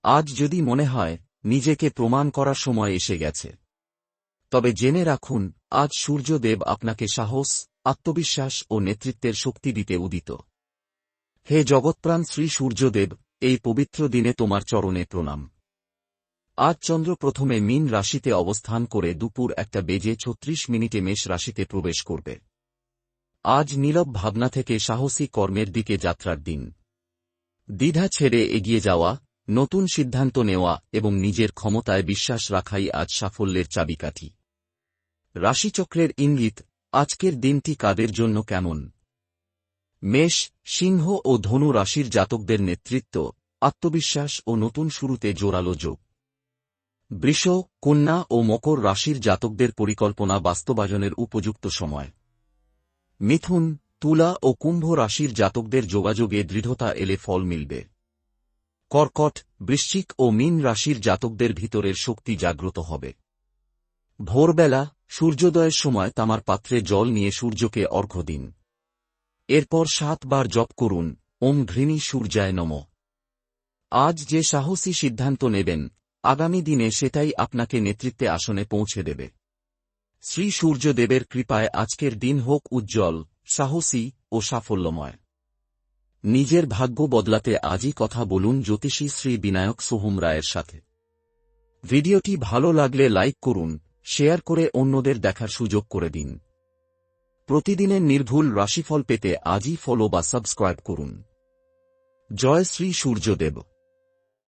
আজ যদি মনে হয় নিজেকে প্রমাণ করার সময় এসে গেছে, তবে জেনে রাখুন আজ সূর্যদেব আপনাকে সাহস, আত্মবিশ্বাস ও নেতৃত্বের শক্তি দিতে উদিত। হে জগৎপ্রাণ শ্রী সূর্যদেব, এই পবিত্র দিনে তোমার চরণে প্রণাম। আজ চন্দ্র প্রথমে মীন রাশিতে অবস্থান করে দুপুর 1:36 মেষ রাশিতে প্রবেশ করবে। আজ নীরব ভাবনা থেকে সাহসী কর্মের দিকে যাত্রার দিন। দ্বিধা ছেড়ে এগিয়ে যাওয়া, নতুন সিদ্ধান্ত নেওয়া এবং নিজের ক্ষমতায় বিশ্বাস রাখাই আজ সাফল্যের চাবিকাঠি। রাশিচক্রের ইঙ্গিত, আজকের দিনটি কাদের জন্য কেমন? মেষ, সিংহ ও ধনু রাশির জাতকদের নেতৃত্ব, আত্মবিশ্বাস ও নতুন শুরুতে জোরালো যোগ। বৃষ, কন্যা ও মকর রাশির জাতকদের পরিকল্পনা বাস্তবায়নের উপযুক্ত সময়। মিথুন, তুলা ও কুম্ভ রাশির জাতকদের যোগাযোগে দৃঢ়তা এলে ফল মিলবে। কর্কট, বৃশ্চিক ও মীন রাশির জাতকদের ভিতরের শক্তি জাগ্রত হবে। ভোরবেলা সূর্যোদয়ের সময় তামার পাত্রে জল নিয়ে সূর্যকে অর্ঘ্য দিন। এরপর 7 বার জপ করুন, ওম ঘৃণী সূর্যায় নমঃ। আজ যে সাহসী সিদ্ধান্ত নেবেন, আগামী দিনে সেটাই আপনাকে নেতৃত্বে আসনে পৌঁছে দেবে। শ্রী সূর্যদেবের কৃপায় আজকের দিন হোক উজ্জ্বল, সাহসী ও সাফল্যময়। নিজের ভাগ্য বদলাতে আজই কথা বলুন জ্যোতিষী শ্রী বিনায়ক সোহম রায়ের সাথে। ভিডিওটি ভালো লাগলে লাইক করুন, শেয়ার করে অন্যদের দেখার সুযোগ করে দিন। প্রতিদিনের নির্ভুল রাশিফল পেতে আজই ফলো বা সাবস্ক্রাইব করুন। জয় শ্রী সূর্যদেব।